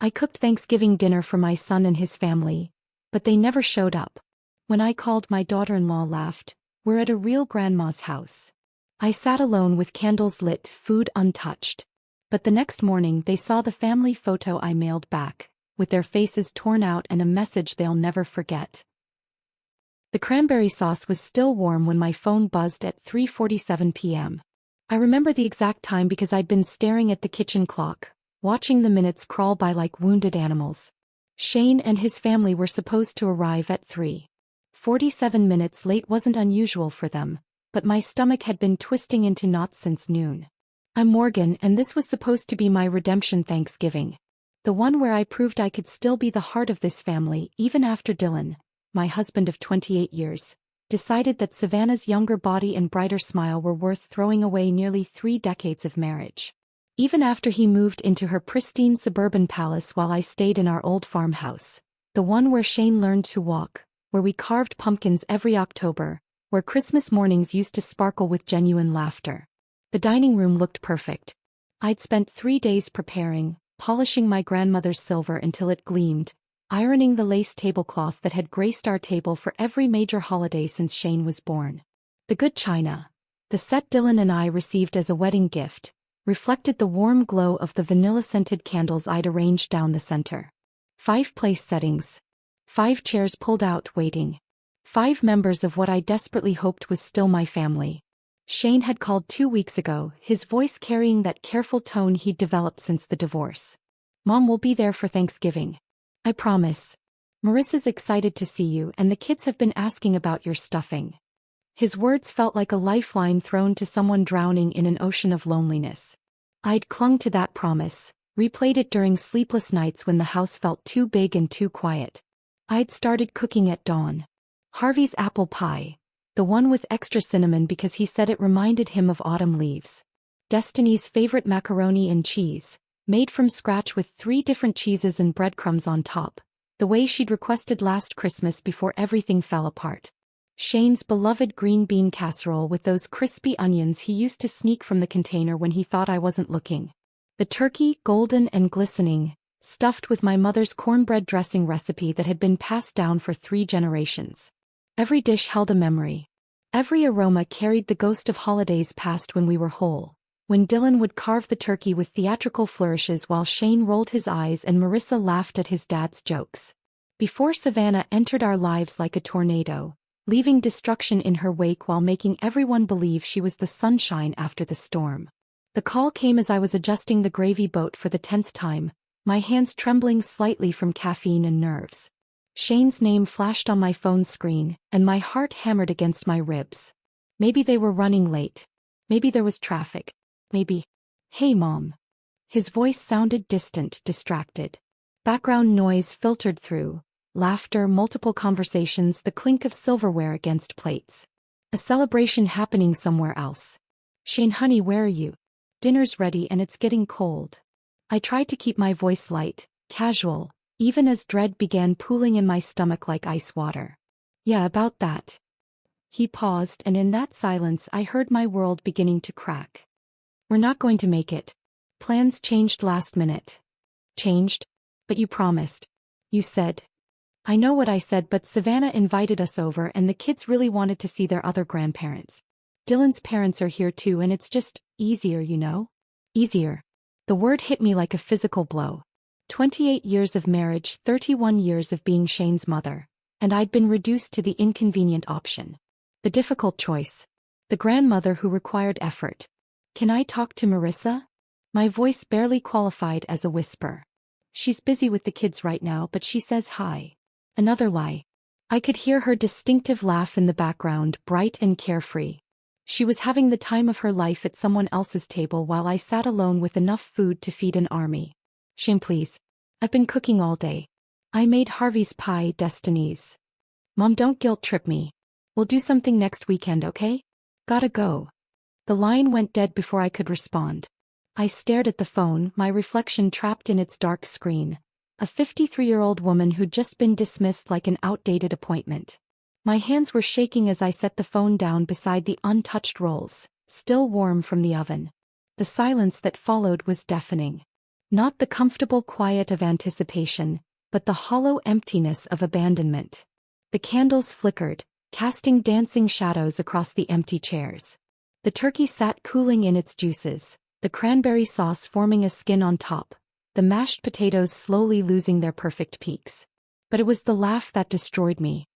I cooked Thanksgiving dinner for my son and his family, but they never showed up. When I called, my daughter-in-law laughed. We're at a real grandma's house. I sat alone with candles lit, food untouched. But the next morning they saw the family photo I mailed back, with their faces torn out and a message they'll never forget. The cranberry sauce was still warm when my phone buzzed at 3:47 p.m. I remember the exact time because I'd been staring at the kitchen clock, watching the minutes crawl by like wounded animals. Shane and his family were supposed to arrive at 3:47 minutes late. Wasn't unusual for them, but my stomach had been twisting into knots since noon. I'm Morgan, and this was supposed to be my redemption Thanksgiving. The one where I proved I could still be the heart of this family even after Dylan, my husband of 28 years, decided that Savannah's younger body and brighter smile were worth throwing away nearly 3 decades of marriage. Even after he moved into her pristine suburban palace while I stayed in our old farmhouse, the one where Shane learned to walk, where we carved pumpkins every October, where Christmas mornings used to sparkle with genuine laughter. The dining room looked perfect. I'd spent 3 days preparing, polishing my grandmother's silver until it gleamed, ironing the lace tablecloth that had graced our table for every major holiday since Shane was born. The good china, the set Dylan and I received as a wedding gift, reflected the warm glow of the vanilla-scented candles I'd arranged down the center. 5 place settings. 5 chairs pulled out waiting. 5 members of what I desperately hoped was still my family. Shane had called 2 weeks ago, his voice carrying that careful tone he'd developed since the divorce. Mom will be there for Thanksgiving. I promise. Marissa's excited to see you and the kids have been asking about your stuffing. His words felt like a lifeline thrown to someone drowning in an ocean of loneliness. I'd clung to that promise, replayed it during sleepless nights when the house felt too big and too quiet. I'd started cooking at dawn. Harvey's apple pie, the one with extra cinnamon because he said it reminded him of autumn leaves. Destiny's favorite macaroni and cheese, made from scratch with 3 different cheeses and breadcrumbs on top, the way she'd requested last Christmas before everything fell apart. Shane's beloved green bean casserole with those crispy onions he used to sneak from the container when he thought I wasn't looking. The turkey, golden and glistening, stuffed with my mother's cornbread dressing recipe that had been passed down for 3 generations. Every dish held a memory. Every aroma carried the ghost of holidays past when we were whole. When Dylan would carve the turkey with theatrical flourishes while Shane rolled his eyes and Marissa laughed at his dad's jokes. Before Savannah entered our lives like a tornado, leaving destruction in her wake while making everyone believe she was the sunshine after the storm. The call came as I was adjusting the gravy boat for the 10th time, my hands trembling slightly from caffeine and nerves. Shane's name flashed on my phone screen, and my heart hammered against my ribs. Maybe they were running late. Maybe there was traffic. Maybe. Hey Mom. His voice sounded distant, distracted. Background noise filtered through. Laughter, multiple conversations, the clink of silverware against plates. A celebration happening somewhere else. Shane, honey, where are you? Dinner's ready and it's getting cold. I tried to keep my voice light, casual, even as dread began pooling in my stomach like ice water. Yeah, about that. He paused, and in that silence I heard my world beginning to crack. We're not going to make it. Plans changed last minute. Changed? But you promised. You said. I know what I said, but Savannah invited us over and the kids really wanted to see their other grandparents. Dylan's parents are here too, and it's just easier, you know? Easier. The word hit me like a physical blow. 28 years of marriage, 31 years of being Shane's mother, and I'd been reduced to the inconvenient option. The difficult choice. The grandmother who required effort. Can I talk to Marissa? My voice barely qualified as a whisper. She's busy with the kids right now, but she says hi. Another lie. I could hear her distinctive laugh in the background, bright and carefree. She was having the time of her life at someone else's table while I sat alone with enough food to feed an army. Shane, please. I've been cooking all day. I made Harvey's pie, Destiny's. Mom, don't guilt trip me. We'll do something next weekend, okay? Gotta go. The line went dead before I could respond. I stared at the phone, my reflection trapped in its dark screen. A 53-year-old woman who'd just been dismissed like an outdated appointment. My hands were shaking as I set the phone down beside the untouched rolls, still warm from the oven. The silence that followed was deafening. Not the comfortable quiet of anticipation, but the hollow emptiness of abandonment. The candles flickered, casting dancing shadows across the empty chairs. The turkey sat cooling in its juices, the cranberry sauce forming a skin on top, the mashed potatoes slowly losing their perfect peaks. But it was the laugh that destroyed me.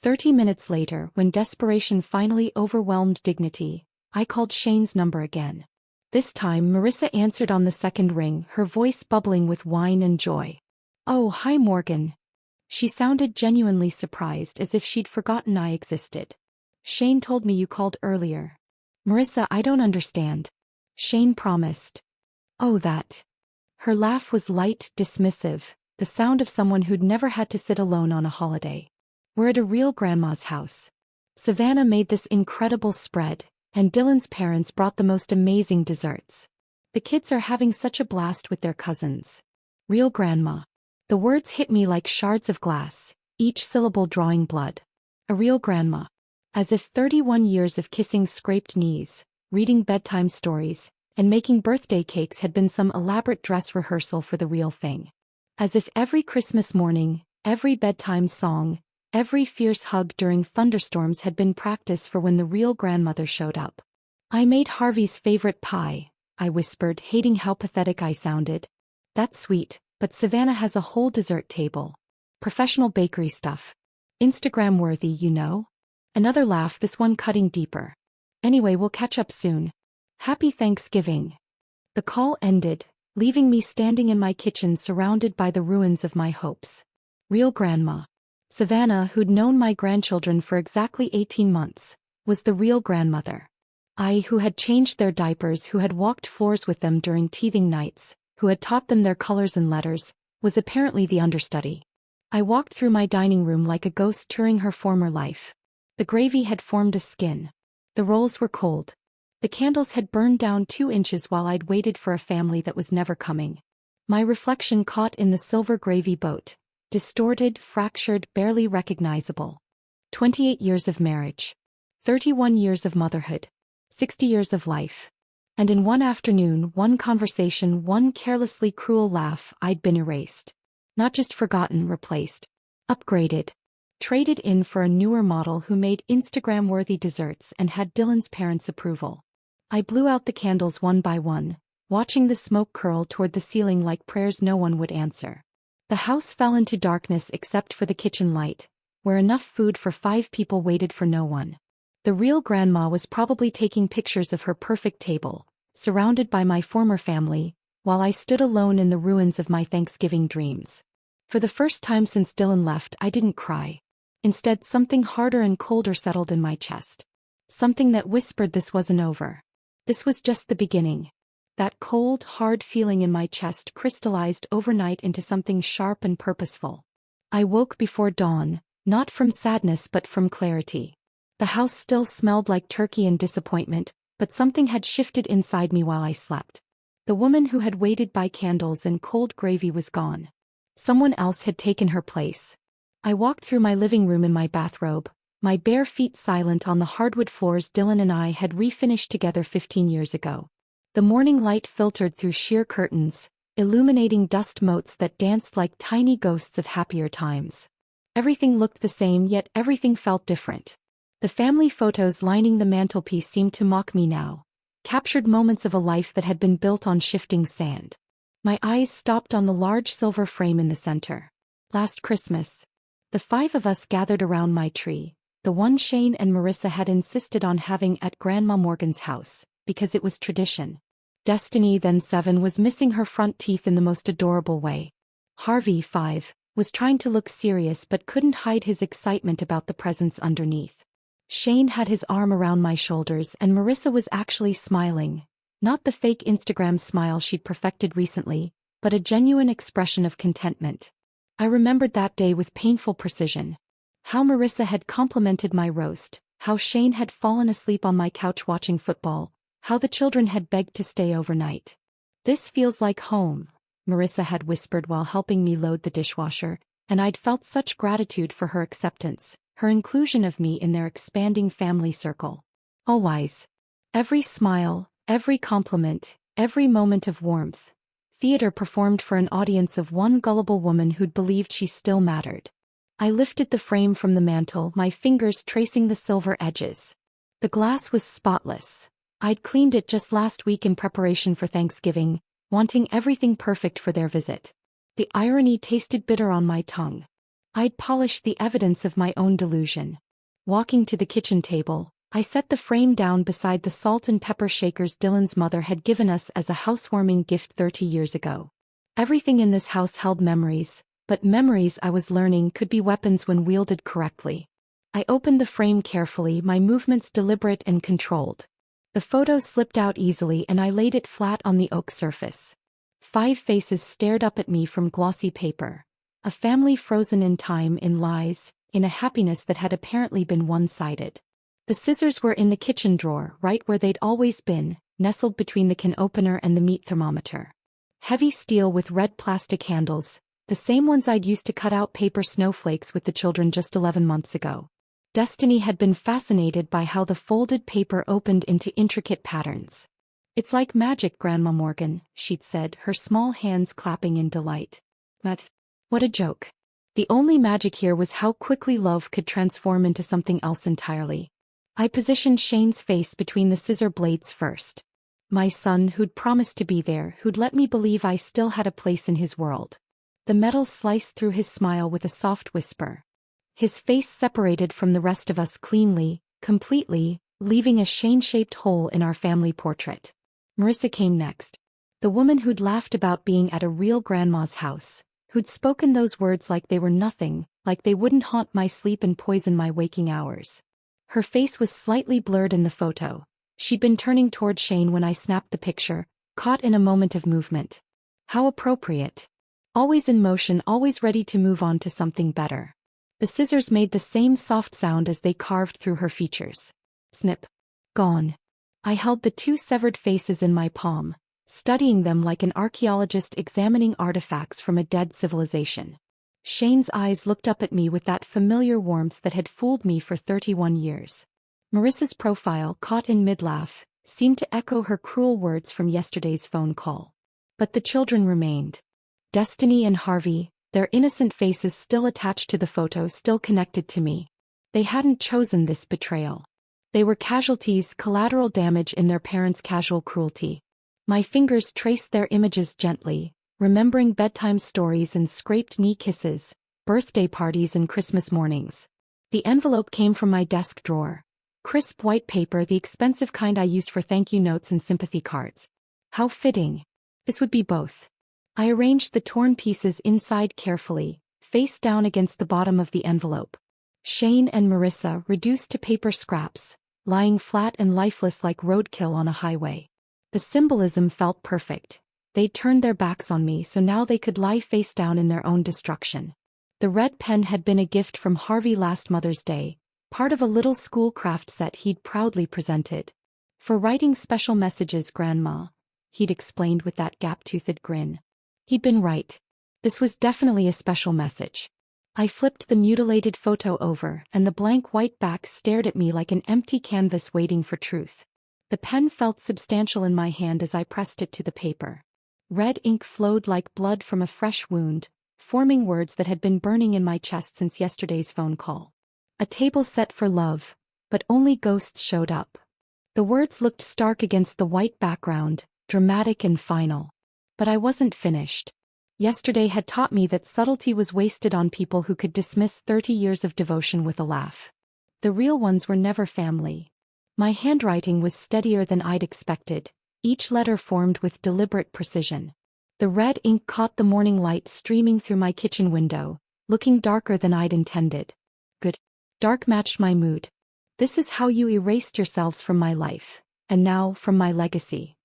30 minutes later, when desperation finally overwhelmed dignity, I called Shane's number again. This time Marissa answered on the second ring, her voice bubbling with wine and joy. "Oh, hi Morgan." She sounded genuinely surprised, as if she'd forgotten I existed. "Shane told me you called earlier." "Marissa, I don't understand." "Shane promised." "Oh, that." Her laugh was light, dismissive, the sound of someone who'd never had to sit alone on a holiday. "We're at a real grandma's house. Savannah made this incredible spread, and Dylan's parents brought the most amazing desserts. The kids are having such a blast with their cousins." Real grandma. The words hit me like shards of glass, each syllable drawing blood. A real grandma. As if 31 years of kissing scraped knees, reading bedtime stories, and making birthday cakes had been some elaborate dress rehearsal for the real thing. As if every Christmas morning, every bedtime song, every fierce hug during thunderstorms had been practice for when the real grandmother showed up. "I made Harvey's favorite pie," I whispered, hating how pathetic I sounded. "That's sweet, but Savannah has a whole dessert table. Professional bakery stuff. Instagram-worthy, you know?" Another laugh, this one cutting deeper. "Anyway, we'll catch up soon. Happy Thanksgiving." The call ended, leaving me standing in my kitchen surrounded by the ruins of my hopes. Real grandma. Savannah, who'd known my grandchildren for exactly 18 months, was the real grandmother. I, who had changed their diapers, who had walked floors with them during teething nights, who had taught them their colors and letters, was apparently the understudy. I walked through my dining room like a ghost touring her former life. The gravy had formed a skin. The rolls were cold. The candles had burned down 2 inches while I'd waited for a family that was never coming. My reflection caught in the silver gravy boat, distorted, fractured, barely recognizable. 28 years of marriage. 31 years of motherhood. 60 years of life. And in one afternoon, one conversation, one carelessly cruel laugh, I'd been erased. Not just forgotten, replaced. Upgraded. Traded in for a newer model who made Instagram-worthy desserts and had Dylan's parents' approval. I blew out the candles one by one, watching the smoke curl toward the ceiling like prayers no one would answer. The house fell into darkness except for the kitchen light, where enough food for 5 people waited for no one. The real grandma was probably taking pictures of her perfect table, surrounded by my former family, while I stood alone in the ruins of my Thanksgiving dreams. For the first time since Dylan left, I didn't cry. Instead, something harder and colder settled in my chest. Something that whispered this wasn't over. This was just the beginning. That cold, hard feeling in my chest crystallized overnight into something sharp and purposeful. I woke before dawn, not from sadness but from clarity. The house still smelled like turkey and disappointment, but something had shifted inside me while I slept. The woman who had waited by candles and cold gravy was gone. Someone else had taken her place. I walked through my living room in my bathrobe, my bare feet silent on the hardwood floors Dylan and I had refinished together 15 years ago. The morning light filtered through sheer curtains, illuminating dust motes that danced like tiny ghosts of happier times. Everything looked the same, yet everything felt different. The family photos lining the mantelpiece seemed to mock me now, captured moments of a life that had been built on shifting sand. My eyes stopped on the large silver frame in the center. Last Christmas, the 5 of us gathered around my tree, the one Shane and Marissa had insisted on having at Grandma Morgan's house, because it was tradition. Destiny, then 7, was missing her front teeth in the most adorable way. Harvey, 5, was trying to look serious but couldn't hide his excitement about the presents underneath. Shane had his arm around my shoulders and Marissa was actually smiling. Not the fake Instagram smile she'd perfected recently, but a genuine expression of contentment. I remembered that day with painful precision. How Marissa had complimented my roast, how Shane had fallen asleep on my couch watching football, how the children had begged to stay overnight. "This feels like home," Marissa had whispered while helping me load the dishwasher, and I'd felt such gratitude for her acceptance, her inclusion of me in their expanding family circle. Always. Every smile, every compliment, every moment of warmth theater performed for an audience of one gullible woman who'd believed she still mattered. I lifted the frame from the mantel, my fingers tracing the silver edges. The glass was spotless. I'd cleaned it just last week in preparation for Thanksgiving, wanting everything perfect for their visit. The irony tasted bitter on my tongue. I'd polished the evidence of my own delusion. Walking to the kitchen table, I set the frame down beside the salt and pepper shakers Dylan's mother had given us as a housewarming gift 30 years ago. Everything in this house held memories, but memories, I was learning, could be weapons when wielded correctly. I opened the frame carefully, my movements deliberate and controlled. The photo slipped out easily and I laid it flat on the oak surface. 5 faces stared up at me from glossy paper. A family frozen in time, in lies, in a happiness that had apparently been one-sided. The scissors were in the kitchen drawer, right where they'd always been, nestled between the can opener and the meat thermometer. Heavy steel with red plastic handles, the same ones I'd used to cut out paper snowflakes with the children just 11 months ago. Destiny had been fascinated by how the folded paper opened into intricate patterns. "It's like magic, Grandma Morgan," she'd said, her small hands clapping in delight. But what a joke. The only magic here was how quickly love could transform into something else entirely. I positioned Shane's face between the scissor blades first. My son, who'd promised to be there, who'd let me believe I still had a place in his world. The metal sliced through his smile with a soft whisper. His face separated from the rest of us cleanly, completely, leaving a Shane-shaped hole in our family portrait. Marissa came next. The woman who'd laughed about being at a real grandma's house, who'd spoken those words like they were nothing, like they wouldn't haunt my sleep and poison my waking hours. Her face was slightly blurred in the photo. She'd been turning toward Shane when I snapped the picture, caught in a moment of movement. How appropriate. Always in motion, always ready to move on to something better. The scissors made the same soft sound as they carved through her features. Snip. Gone. I held the 2 severed faces in my palm, studying them like an archaeologist examining artifacts from a dead civilization. Shane's eyes looked up at me with that familiar warmth that had fooled me for 31 years. Marissa's profile, caught in mid-laugh, seemed to echo her cruel words from yesterday's phone call. But the children remained. Destiny and Harvey, their innocent faces still attached to the photo, still connected to me. They hadn't chosen this betrayal. They were casualties, collateral damage in their parents' casual cruelty. My fingers traced their images gently, remembering bedtime stories and scraped knee kisses, birthday parties and Christmas mornings. The envelope came from my desk drawer. Crisp white paper, the expensive kind I used for thank you notes and sympathy cards. How fitting. This would be both. I arranged the torn pieces inside carefully, face down against the bottom of the envelope. Shane and Marissa, reduced to paper scraps, lying flat and lifeless like roadkill on a highway. The symbolism felt perfect. They'd turned their backs on me, so now they could lie face down in their own destruction. The red pen had been a gift from Harvey last Mother's Day, part of a little school craft set he'd proudly presented. "For writing special messages, Grandma," he'd explained with that gap-toothed grin. He'd been right. This was definitely a special message. I flipped the mutilated photo over, and the blank white back stared at me like an empty canvas waiting for truth. The pen felt substantial in my hand as I pressed it to the paper. Red ink flowed like blood from a fresh wound, forming words that had been burning in my chest since yesterday's phone call. A table set for love, but only ghosts showed up. The words looked stark against the white background, dramatic and final. But I wasn't finished. Yesterday had taught me that subtlety was wasted on people who could dismiss 30 years of devotion with a laugh. The real ones were never family. My handwriting was steadier than I'd expected, each letter formed with deliberate precision. The red ink caught the morning light streaming through my kitchen window, looking darker than I'd intended. Good. Dark matched my mood. "This is how you erased yourselves from my life, and now from my legacy."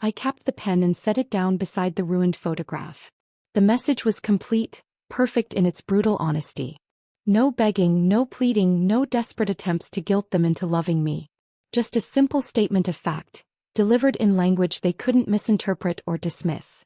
I capped the pen and set it down beside the ruined photograph. The message was complete, perfect in its brutal honesty. No begging, no pleading, no desperate attempts to guilt them into loving me. Just a simple statement of fact, delivered in language they couldn't misinterpret or dismiss.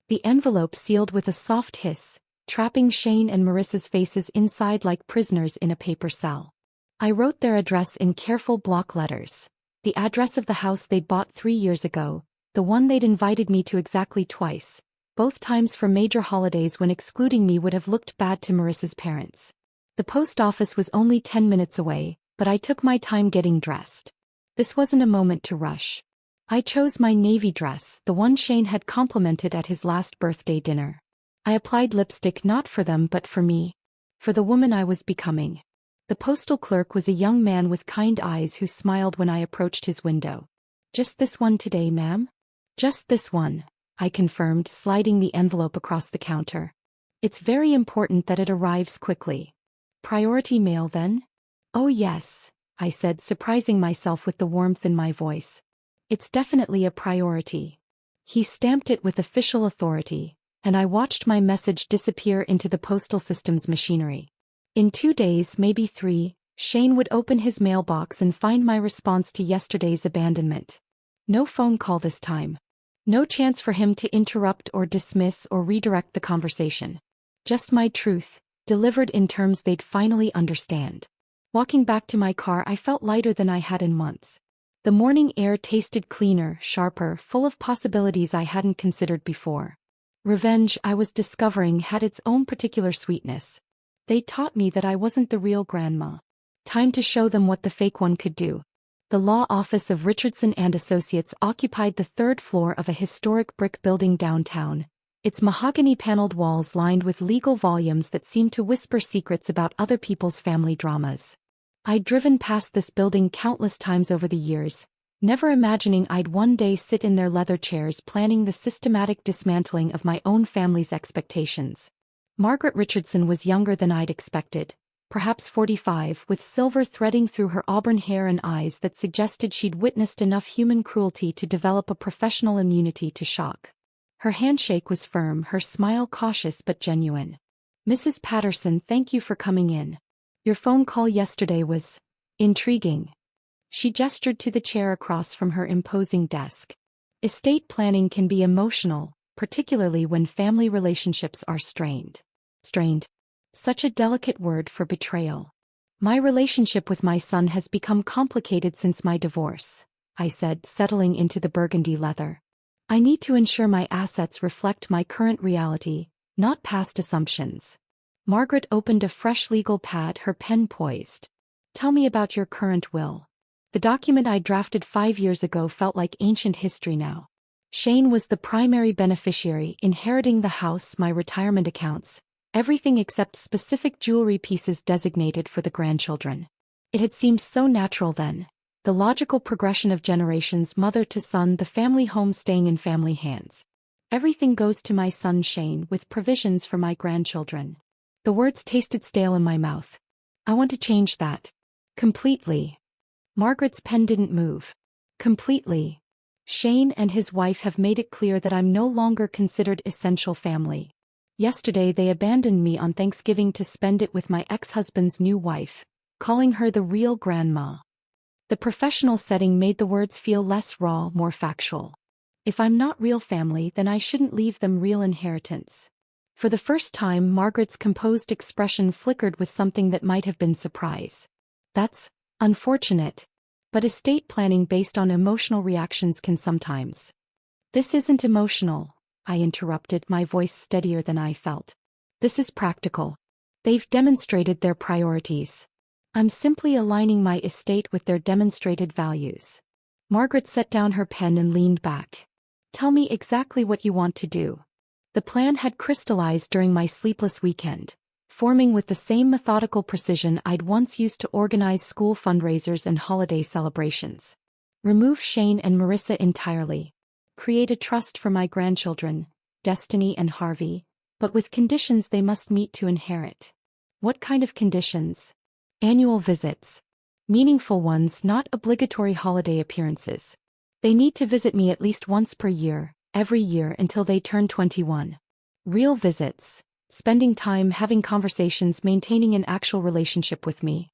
The envelope sealed with a soft hiss, trapping Shane and Marissa's faces inside like prisoners in a paper cell. I wrote their address in careful block letters. The address of the house they'd bought 3 years ago, the one they'd invited me to exactly twice, both times for major holidays when excluding me would have looked bad to Marissa's parents. The post office was only 10 minutes away, but I took my time getting dressed. This wasn't a moment to rush. I chose my navy dress, the one Shane had complimented at his last birthday dinner. I applied lipstick not for them but for me. For the woman I was becoming. The postal clerk was a young man with kind eyes who smiled when I approached his window. "Just this one today, ma'am?" "Just this one," I confirmed, sliding the envelope across the counter. "It's very important that it arrives quickly." "Priority mail then?" "Oh yes," I said, surprising myself with the warmth in my voice. "It's definitely a priority." He stamped it with official authority, and I watched my message disappear into the postal system's machinery. In 2 days, maybe 3, Shane would open his mailbox and find my response to yesterday's abandonment. No phone call this time. No chance for him to interrupt or dismiss or redirect the conversation. Just my truth, delivered in terms they'd finally understand. Walking back to my car, I felt lighter than I had in months. The morning air tasted cleaner, sharper, full of possibilities I hadn't considered before. Revenge, I was discovering, had its own particular sweetness. They taught me that I wasn't the real grandma. Time to show them what the fake one could do. The law office of Richardson and Associates occupied the 3rd floor of a historic brick building downtown, its mahogany-paneled walls lined with legal volumes that seemed to whisper secrets about other people's family dramas. I'd driven past this building countless times over the years, never imagining I'd one day sit in their leather chairs planning the systematic dismantling of my own family's expectations. Margaret Richardson was younger than I'd expected, perhaps 45, with silver threading through her auburn hair and eyes that suggested she'd witnessed enough human cruelty to develop a professional immunity to shock. Her handshake was firm, her smile cautious but genuine. "Mrs. Patterson, thank you for coming in. Your phone call yesterday was intriguing." She gestured to the chair across from her imposing desk. Estate planning can be emotional, particularly when family relationships are strained. Strained. Such a delicate word for betrayal. "My relationship with my son has become complicated since my divorce," I said, settling into the burgundy leather. "I need to ensure my assets reflect my current reality, not past assumptions." Margaret opened a fresh legal pad, her pen poised. "Tell me about your current will." The document I drafted 5 years ago felt like ancient history now. Shane was the primary beneficiary, inheriting the house, my retirement accounts, everything except specific jewelry pieces designated for the grandchildren. It had seemed so natural then, the logical progression of generations, mother to son, the family home staying in family hands. "Everything goes to my son Shane, with provisions for my grandchildren." The words tasted stale in my mouth. "I want to change that. Completely." Margaret's pen didn't move. "Completely. Shane and his wife have made it clear that I'm no longer considered essential family. Yesterday they abandoned me on Thanksgiving to spend it with my ex-husband's new wife, calling her the real grandma." The professional setting made the words feel less raw, more factual. If I'm not real family, then I shouldn't leave them real inheritance. For the first time, Margaret's composed expression flickered with something that might have been surprise. "That's unfortunate. But estate planning based on emotional reactions can sometimes." "This isn't emotional," I interrupted, my voice steadier than I felt. "This is practical. They've demonstrated their priorities. I'm simply aligning my estate with their demonstrated values." Margaret set down her pen and leaned back. "Tell me exactly what you want to do." The plan had crystallized during my sleepless weekend, forming with the same methodical precision I'd once used to organize school fundraisers and holiday celebrations. Remove Shane and Marissa entirely. Create a trust for my grandchildren, Destiny and Harvey, but with conditions they must meet to inherit. What kind of conditions? Annual visits. Meaningful ones, not obligatory holiday appearances. They need to visit me at least once per year, every year until they turn 21. Real visits. Spending time, having conversations, maintaining an actual relationship with me.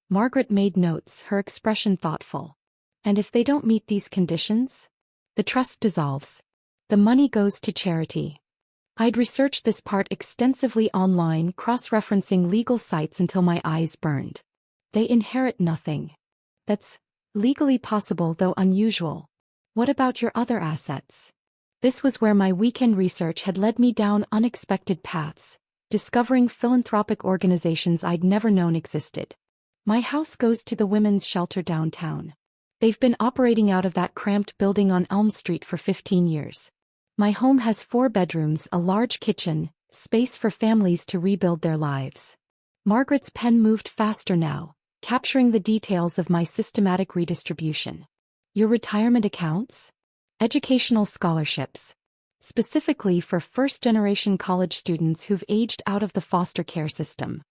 Margaret made notes, her expression thoughtful. "And if they don't meet these conditions?" "The trust dissolves. The money goes to charity." I'd researched this part extensively online, cross-referencing legal sites until my eyes burned. They inherit nothing. That's legally possible, though unusual. What about your other assets? This was where my weekend research had led me down unexpected paths, discovering philanthropic organizations I'd never known existed. My house goes to the women's shelter downtown. They've been operating out of that cramped building on Elm Street for 15 years. My home has 4 bedrooms, a large kitchen, space for families to rebuild their lives. Margaret's pen moved faster now, capturing the details of my systematic redistribution. Your retirement accounts? Educational scholarships. Specifically for first-generation college students who've aged out of the foster care system.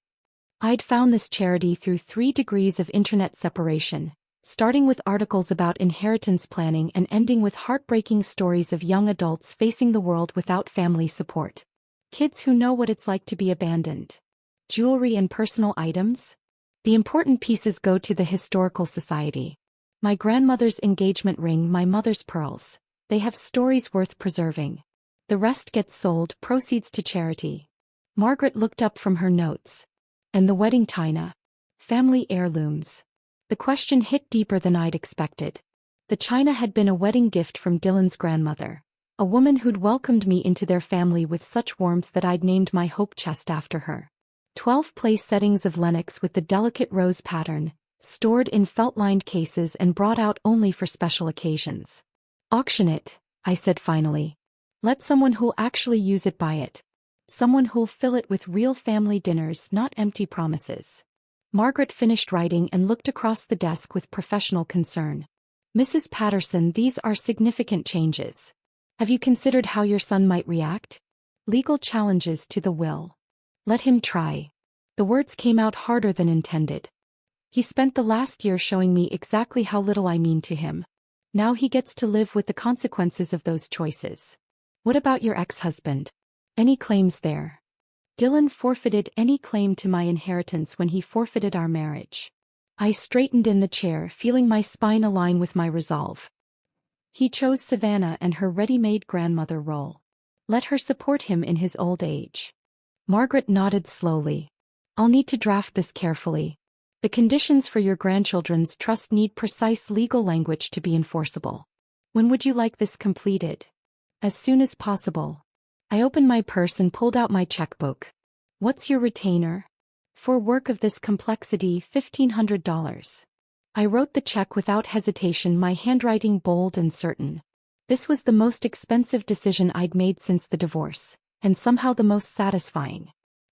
I'd found this charity through 3 degrees of internet separation, starting with articles about inheritance planning and ending with heartbreaking stories of young adults facing the world without family support. Kids who know what it's like to be abandoned. Jewelry and personal items? The important pieces go to the Historical Society. My grandmother's engagement ring, my mother's pearls. They have stories worth preserving. The rest gets sold, proceeds to charity. Margaret looked up from her notes. And the wedding china? Family heirlooms. The question hit deeper than I'd expected. The china had been a wedding gift from Dylan's grandmother, a woman who'd welcomed me into their family with such warmth that I'd named my hope chest after her. 12 place settings of Lenox with the delicate rose pattern, stored in felt-lined cases and brought out only for special occasions. Auction it, I said finally. Let someone who'll actually use it buy it. Someone who'll fill it with real family dinners, not empty promises. Margaret finished writing and looked across the desk with professional concern. Mrs. Patterson, these are significant changes. Have you considered how your son might react? Legal challenges to the will. Let him try. The words came out harder than intended. He spent the last year showing me exactly how little I mean to him. Now he gets to live with the consequences of those choices. What about your ex-husband? Any claims there? Dylan forfeited any claim to my inheritance when he forfeited our marriage. I straightened in the chair, feeling my spine align with my resolve. He chose Savannah and her ready-made grandmother role. Let her support him in his old age. Margaret nodded slowly. I'll need to draft this carefully. The conditions for your grandchildren's trust need precise legal language to be enforceable. When would you like this completed? As soon as possible. I opened my purse and pulled out my checkbook. What's your retainer? For work of this complexity, $1,500. I wrote the check without hesitation, my handwriting bold and certain. This was the most expensive decision I'd made since the divorce, and somehow the most satisfying.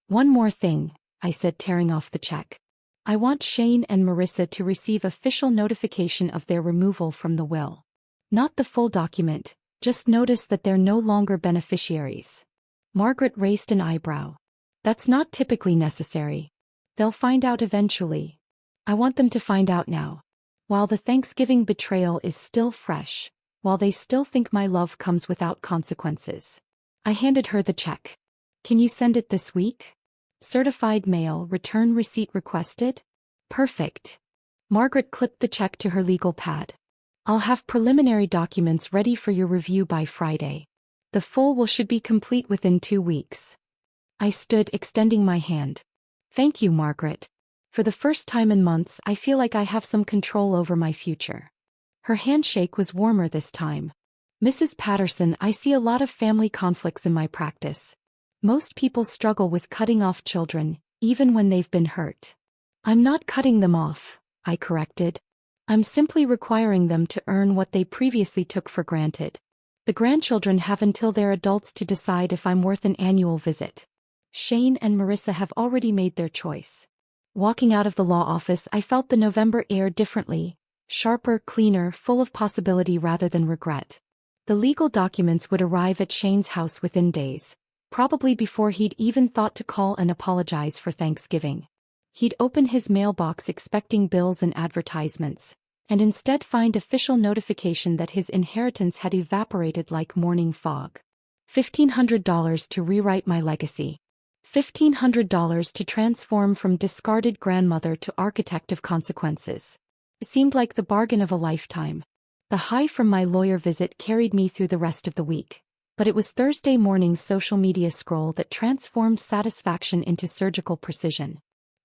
One more thing, I said, tearing off the check. I want Shane and Marissa to receive official notification of their removal from the will. Not the full document, just notice that they're no longer beneficiaries. Margaret raised an eyebrow. That's not typically necessary. They'll find out eventually. I want them to find out now. While the Thanksgiving betrayal is still fresh, while they still think my love comes without consequences. I handed her the check. Can you send it this week? Certified mail, return receipt requested? Perfect. Margaret clipped the check to her legal pad. I'll have preliminary documents ready for your review by Friday. The full will should be complete within 2 weeks. I stood, extending my hand. Thank you, Margaret. For the first time in months, I feel like I have some control over my future. Her handshake was warmer this time. Mrs. Patterson, I see a lot of family conflicts in my practice. Most people struggle with cutting off children, even when they've been hurt. I'm not cutting them off, I corrected. I'm simply requiring them to earn what they previously took for granted. The grandchildren have until they're adults to decide if I'm worth an annual visit. Shane and Marissa have already made their choice. Walking out of the law office, I felt the November air differently, sharper, cleaner, full of possibility rather than regret. The legal documents would arrive at Shane's house within days, probably before he'd even thought to call and apologize for Thanksgiving. He'd open his mailbox expecting bills and advertisements, and instead find official notification that his inheritance had evaporated like morning fog. $1,500 to rewrite my legacy. $1,500 to transform from discarded grandmother to architect of consequences. It seemed like the bargain of a lifetime. The high from my lawyer visit carried me through the rest of the week, but it was Thursday morning's social media scroll that transformed satisfaction into surgical precision.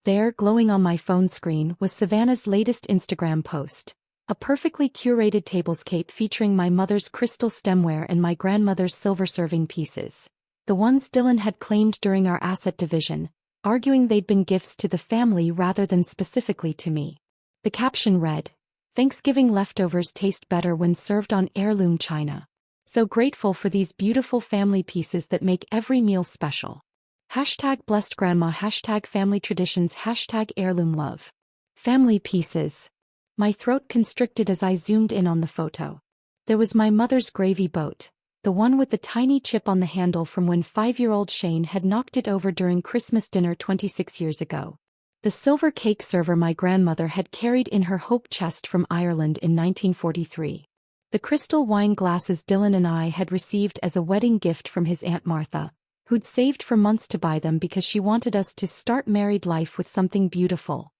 There, glowing on my phone screen, was Savannah's latest Instagram post. A perfectly curated tablescape featuring my mother's crystal stemware and my grandmother's silver serving pieces. The ones Dylan had claimed during our asset division, arguing they'd been gifts to the family rather than specifically to me. The caption read, "Thanksgiving leftovers taste better when served on heirloom china. So grateful for these beautiful family pieces that make every meal special. Hashtag blessed grandma, hashtag family traditions, hashtag heirloom love." Family pieces. My throat constricted as I zoomed in on the photo. There was my mother's gravy boat, the one with the tiny chip on the handle from when 5-year-old Shane had knocked it over during Christmas dinner 26 years ago. The silver cake server my grandmother had carried in her hope chest from Ireland in 1943. The crystal wine glasses Dylan and I had received as a wedding gift from his Aunt Martha, who'd saved for months to buy them because she wanted us to start married life with something beautiful.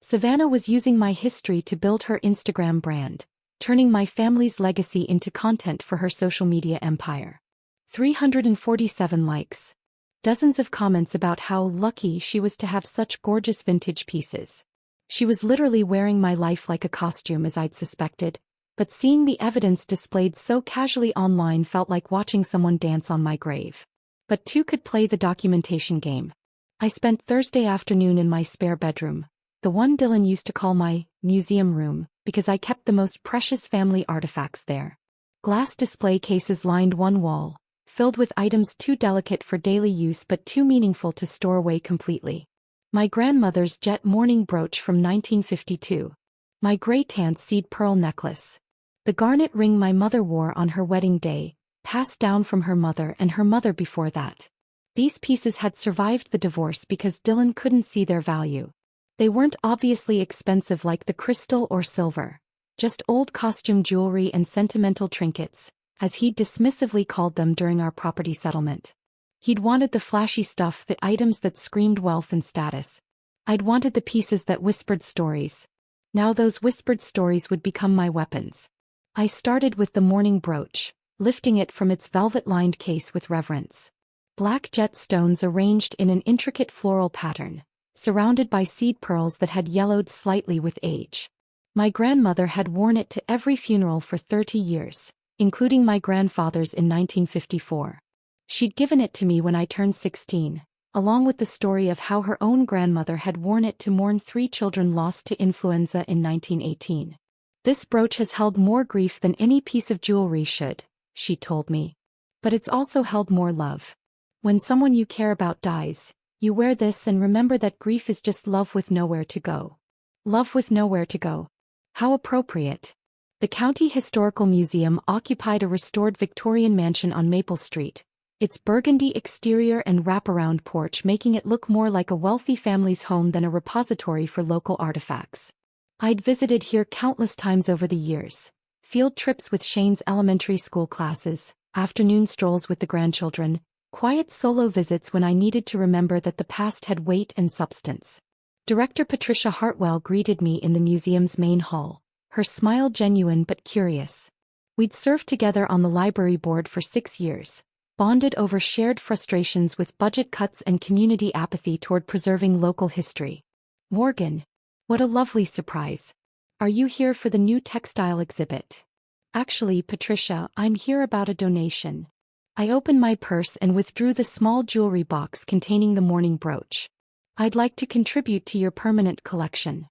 Savannah was using my history to build her Instagram brand, turning my family's legacy into content for her social media empire. 347 likes. Dozens of comments about how lucky she was to have such gorgeous vintage pieces. She was literally wearing my life like a costume, as I'd suspected, but seeing the evidence displayed so casually online felt like watching someone dance on my grave. But two could play the documentation game. I spent Thursday afternoon in my spare bedroom, the one Dylan used to call my museum room, because I kept the most precious family artifacts there. Glass display cases lined one wall, filled with items too delicate for daily use but too meaningful to store away completely. My grandmother's jet mourning brooch from 1952. My gray-tanned seed pearl necklace. The garnet ring my mother wore on her wedding day, passed down from her mother and her mother before that. These pieces had survived the divorce because Dylan couldn't see their value. They weren't obviously expensive like the crystal or silver, just old costume jewelry and sentimental trinkets, as he'd dismissively called them during our property settlement. He'd wanted the flashy stuff, the items that screamed wealth and status. I'd wanted the pieces that whispered stories. Now those whispered stories would become my weapons. I started with the mourning brooch, lifting it from its velvet-lined case with reverence. Black jet stones arranged in an intricate floral pattern, surrounded by seed pearls that had yellowed slightly with age. My grandmother had worn it to every funeral for 30 years, including my grandfather's in 1954. She'd given it to me when I turned 16, along with the story of how her own grandmother had worn it to mourn 3 children lost to influenza in 1918. "This brooch has held more grief than any piece of jewelry should," she told me. "But it's also held more love. When someone you care about dies, you wear this and remember that grief is just love with nowhere to go." Love with nowhere to go. How appropriate. The County Historical Museum occupied a restored Victorian mansion on Maple Street, its burgundy exterior and wraparound porch making it look more like a wealthy family's home than a repository for local artifacts. I'd visited here countless times over the years. Field trips with Shane's elementary school classes, afternoon strolls with the grandchildren, quiet solo visits when I needed to remember that the past had weight and substance. Director Patricia Hartwell greeted me in the museum's main hall, her smile genuine but curious. We'd served together on the library board for 6 years, bonded over shared frustrations with budget cuts and community apathy toward preserving local history. "Morgan, what a lovely surprise. Are you here for the new textile exhibit?" "Actually, Patricia, I'm here about a donation." I opened my purse and withdrew the small jewelry box containing the mourning brooch. "I'd like to contribute to your permanent collection."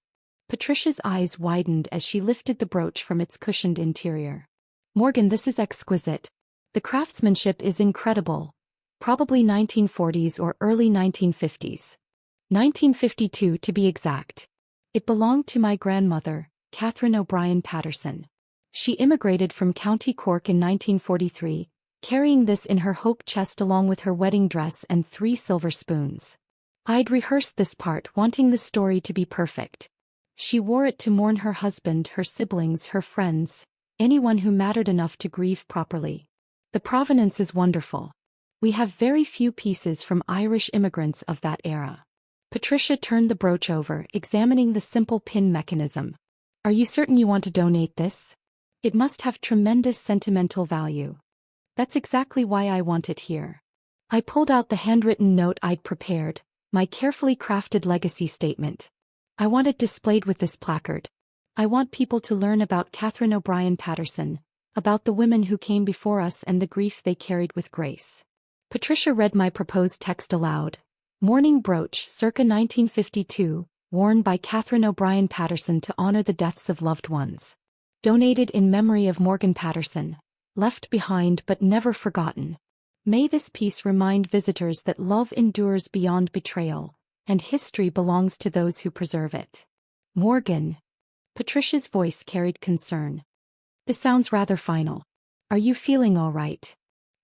Patricia's eyes widened as she lifted the brooch from its cushioned interior. "Morgan, this is exquisite. The craftsmanship is incredible. Probably 1940s or early 1950s. 1952 to be exact. It belonged to my grandmother, Catherine O'Brien Patterson. She immigrated from County Cork in 1943, carrying this in her hope chest along with her wedding dress and 3 silver spoons. I'd rehearsed this part, wanting the story to be perfect. She wore it to mourn her husband, her siblings, her friends, anyone who mattered enough to grieve properly. The provenance is wonderful. We have very few pieces from Irish immigrants of that era. Patricia turned the brooch over, examining the simple pin mechanism. "Are you certain you want to donate this? It must have tremendous sentimental value." "That's exactly why I want it here." I pulled out the handwritten note I'd prepared, my carefully crafted legacy statement. "I want it displayed with this placard. I want people to learn about Catherine O'Brien Patterson, about the women who came before us and the grief they carried with grace. Patricia read my proposed text aloud. Mourning brooch circa 1952, worn by Catherine O'Brien Patterson to honor the deaths of loved ones. Donated in memory of Morgan Patterson. Left behind but never forgotten. May this piece remind visitors that love endures beyond betrayal, and history belongs to those who preserve it. Morgan. Patricia's voice carried concern. This sounds rather final. Are you feeling all right?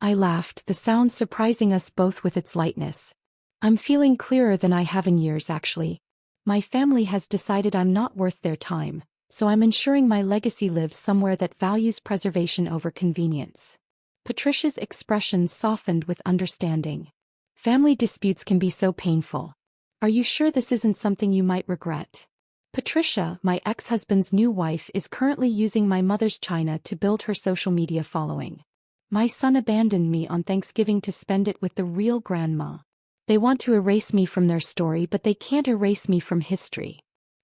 I laughed, the sound surprising us both with its lightness. I'm feeling clearer than I have in years, actually. My family has decided I'm not worth their time, so I'm ensuring my legacy lives somewhere that values preservation over convenience. Patricia's expression softened with understanding. Family disputes can be so painful. Are you sure this isn't something you might regret? Patricia, my ex-husband's new wife, is currently using my mother's china to build her social media following. My son abandoned me on Thanksgiving to spend it with the real grandma. They want to erase me from their story, but they can't erase me from history.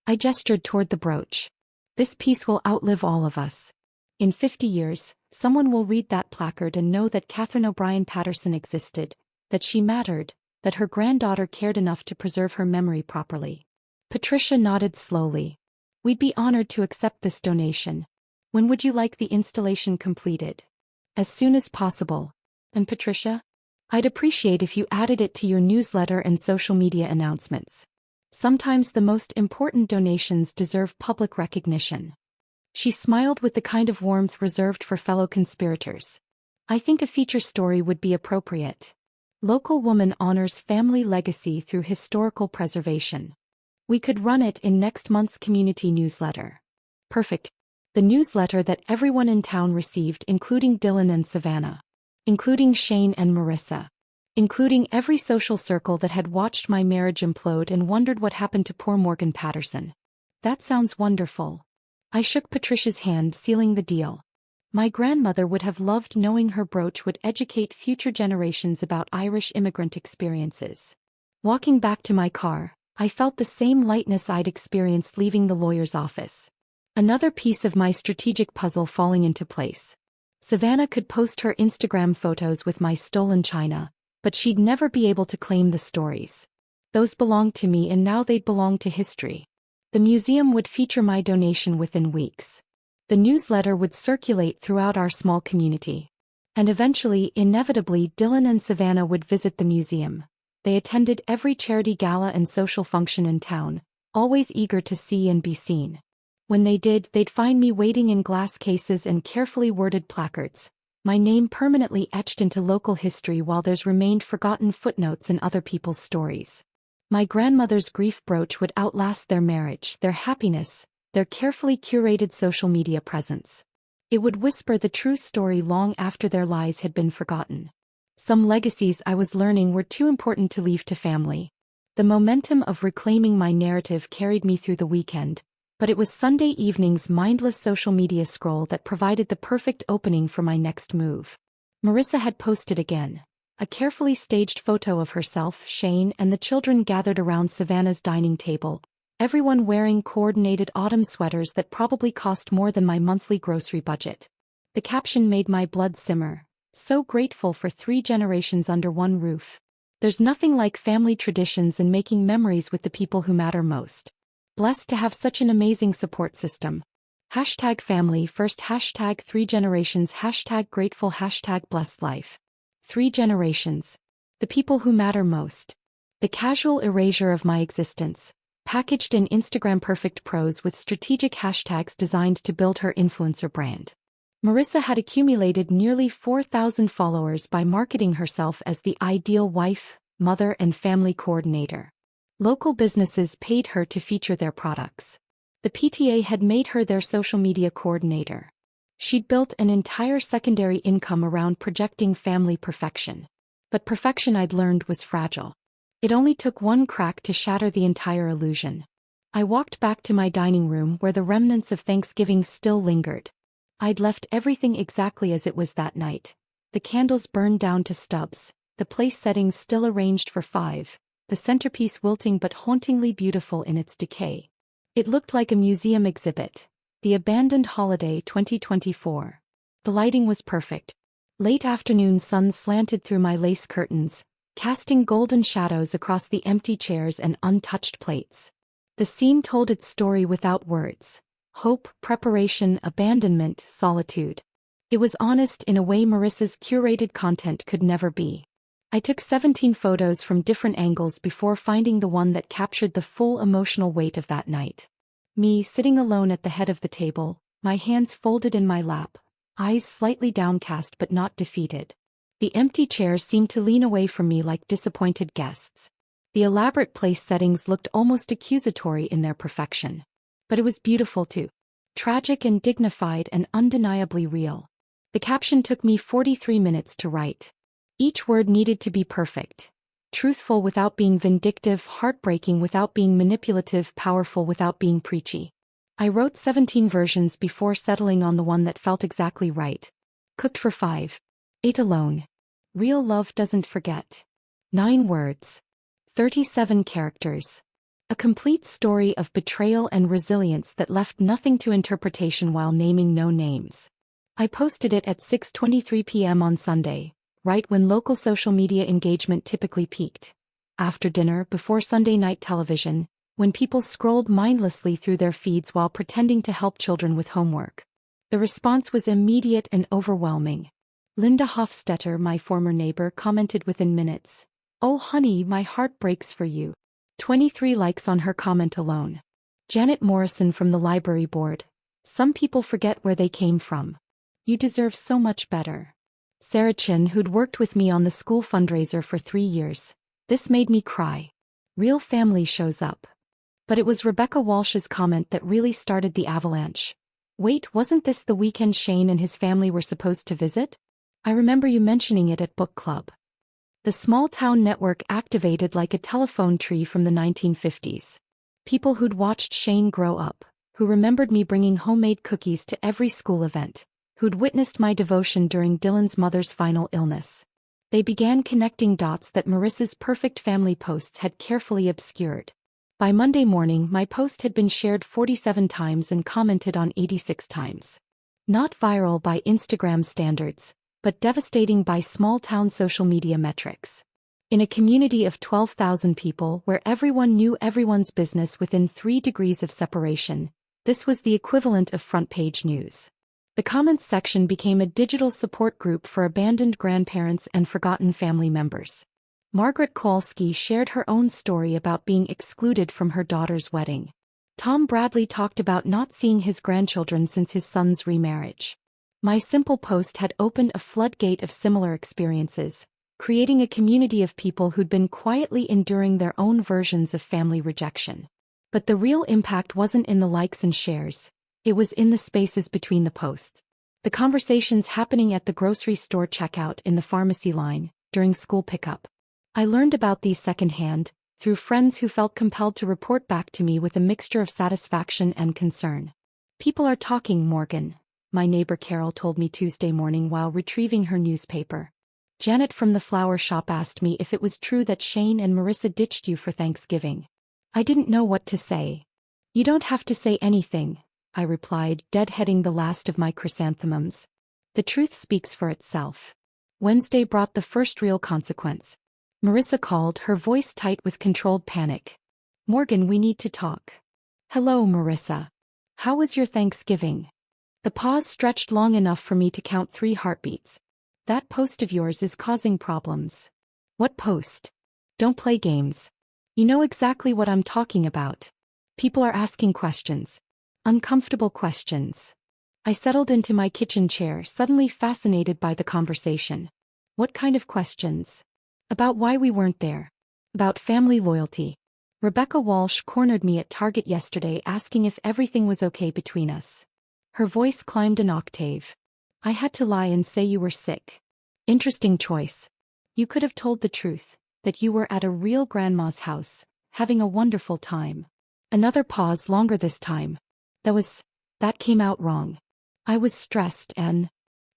I gestured toward the brooch. This piece will outlive all of us. In 50 years, someone will read that placard and know that Catherine O'Brien Patterson existed, that she mattered, that her granddaughter cared enough to preserve her memory properly. Patricia nodded slowly. We'd be honored to accept this donation. When would you like the installation completed? As soon as possible. And Patricia? I'd appreciate if you added it to your newsletter and social media announcements. Sometimes the most important donations deserve public recognition. She smiled with the kind of warmth reserved for fellow conspirators. I think a feature story would be appropriate. Local woman honors family legacy through historical preservation. We could run it in next month's community newsletter. Perfect. The newsletter that everyone in town received, including Dylan and Savannah. Including Shane and Marissa. Including every social circle that had watched my marriage implode and wondered what happened to poor Morgan Patterson. That sounds wonderful. I shook Patricia's hand, sealing the deal. My grandmother would have loved knowing her brooch would educate future generations about Irish immigrant experiences. Walking back to my car, I felt the same lightness I'd experienced leaving the lawyer's office. Another piece of my strategic puzzle falling into place. Savannah could post her Instagram photos with my stolen china, but she'd never be able to claim the stories. Those belonged to me, and now they'd belong to history. The museum would feature my donation within weeks. The newsletter would circulate throughout our small community. And eventually, inevitably, Dylan and Savannah would visit the museum. They attended every charity gala and social function in town, always eager to see and be seen. When they did, they'd find me waiting in glass cases and carefully worded placards, my name permanently etched into local history while theirs remained forgotten footnotes in other people's stories. My grandmother's grief brooch would outlast their marriage, their happiness, their carefully curated social media presence. It would whisper the true story long after their lies had been forgotten. Some legacies, I was learning, were too important to leave to family. The momentum of reclaiming my narrative carried me through the weekend, but it was Sunday evening's mindless social media scroll that provided the perfect opening for my next move. Marissa had posted again. A carefully staged photo of herself, Shane, and the children gathered around Savannah's dining table, everyone wearing coordinated autumn sweaters that probably cost more than my monthly grocery budget. The caption made my blood simmer. So grateful for 3 generations under one roof. There's nothing like family traditions and making memories with the people who matter most. Blessed to have such an amazing support system. #family first, #3 generations, #grateful, #blessed life. 3 generations. The people who matter most. The casual erasure of my existence, packaged in Instagram perfect prose with strategic hashtags designed to build her influencer brand. Marissa had accumulated nearly 4,000 followers by marketing herself as the ideal wife, mother, and family coordinator. Local businesses paid her to feature their products. The PTA had made her their social media coordinator. She'd built an entire secondary income around projecting family perfection. But perfection, I'd learned, was fragile. It only took one crack to shatter the entire illusion. I walked back to my dining room where the remnants of Thanksgiving still lingered. I'd left everything exactly as it was that night. The candles burned down to stubs, the place settings still arranged for 5, the centerpiece wilting but hauntingly beautiful in its decay. It looked like a museum exhibit, The Abandoned Holiday 2024. The lighting was perfect. Late afternoon sun slanted through my lace curtains, casting golden shadows across the empty chairs and untouched plates. The scene told its story without words. Hope, preparation, abandonment, solitude. It was honest in a way Marissa's curated content could never be. I took 17 photos from different angles before finding the one that captured the full emotional weight of that night. Me sitting alone at the head of the table, my hands folded in my lap, eyes slightly downcast but not defeated. The empty chairs seemed to lean away from me like disappointed guests. The elaborate place settings looked almost accusatory in their perfection. But it was beautiful too. Tragic and dignified and undeniably real. The caption took me 43 minutes to write. Each word needed to be perfect. Truthful without being vindictive, heartbreaking without being manipulative, powerful without being preachy. I wrote 17 versions before settling on the one that felt exactly right. Cooked for 5. Ate alone. Real love doesn't forget. 9 words. 37 characters. A complete story of betrayal and resilience that left nothing to interpretation while naming no names. I posted it at 6:23 p.m. on Sunday, right when local social media engagement typically peaked. After dinner, before Sunday night television, when people scrolled mindlessly through their feeds while pretending to help children with homework. The response was immediate and overwhelming. Linda Hofstetter, my former neighbor, commented within minutes, "Oh honey, my heart breaks for you." 23 likes on her comment alone. Janet Morrison from the library board, "Some people forget where they came from. You deserve so much better." Sarah Chin, who'd worked with me on the school fundraiser for 3 years, "This made me cry. Real family shows up." But it was Rebecca Walsh's comment that really started the avalanche. "Wait, wasn't this the weekend Shane and his family were supposed to visit? I remember you mentioning it at book club." The small-town network activated like a telephone tree from the 1950s. People who'd watched Shane grow up, who remembered me bringing homemade cookies to every school event, who'd witnessed my devotion during Dylan's mother's final illness. They began connecting dots that Marissa's perfect family posts had carefully obscured. By Monday morning, my post had been shared 47 times and commented on 86 times. Not viral by Instagram standards, but devastating by small-town social media metrics. In a community of 12,000 people where everyone knew everyone's business within 3 degrees of separation, this was the equivalent of front-page news. The comments section became a digital support group for abandoned grandparents and forgotten family members. Margaret Kowalski shared her own story about being excluded from her daughter's wedding. Tom Bradley talked about not seeing his grandchildren since his son's remarriage. My simple post had opened a floodgate of similar experiences, creating a community of people who'd been quietly enduring their own versions of family rejection. But the real impact wasn't in the likes and shares. It was in the spaces between the posts. The conversations happening at the grocery store checkout, in the pharmacy line, during school pickup. I learned about these secondhand, through friends who felt compelled to report back to me with a mixture of satisfaction and concern. "People are talking, Morgan," my neighbor Carol told me Tuesday morning while retrieving her newspaper. "Janet from the flower shop asked me if it was true that Shane and Marissa ditched you for Thanksgiving. I didn't know what to say." "You don't have to say anything," I replied, deadheading the last of my chrysanthemums. The truth speaks for itself. Wednesday brought the first real consequence. Marissa called, her voice tight with controlled panic. "Morgan, we need to talk." "Hello, Marissa. How was your Thanksgiving?" The pause stretched long enough for me to count 3 heartbeats. "That post of yours is causing problems." "What post?" "Don't play games. You know exactly what I'm talking about. People are asking questions. Uncomfortable questions." I settled into my kitchen chair, suddenly fascinated by the conversation. "What kind of questions?" "About why we weren't there. About family loyalty. Rebecca Walsh cornered me at Target yesterday asking if everything was okay between us." Her voice climbed an octave. "I had to lie and say you were sick." "Interesting choice. You could have told the truth, that you were at a real grandma's house, having a wonderful time." Another pause, longer this time. That came out wrong. I was stressed and...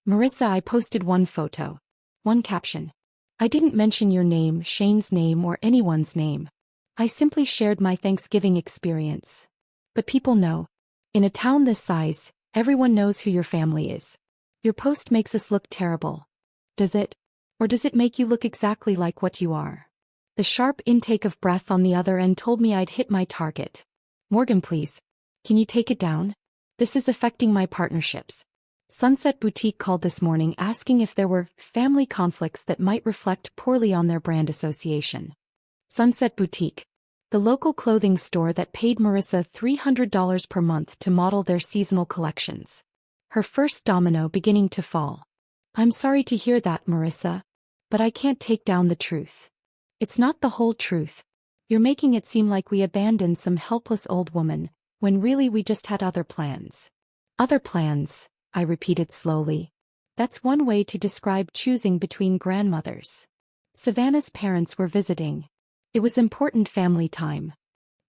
"Marissa, I posted one photo. One caption. I didn't mention your name, Shane's name, or anyone's name. I simply shared my Thanksgiving experience. But people know. In a town this size, everyone knows who your family is. Your post makes us look terrible. Does it? Or does it make you look exactly like what you are? The sharp intake of breath on the other end told me I'd hit my target. Morgan, please. Can you take it down? This is affecting my partnerships. Sunset Boutique called this morning asking if there were family conflicts that might reflect poorly on their brand association. Sunset Boutique, the local clothing store that paid Marissa $300 per month to model their seasonal collections. Her first domino beginning to fall. I'm sorry to hear that, Marissa. But I can't take down the truth. It's not the whole truth. You're making it seem like we abandoned some helpless old woman, when really we just had other plans. Other plans, I repeated slowly. That's one way to describe choosing between grandmothers. Savannah's parents were visiting. It was important family time.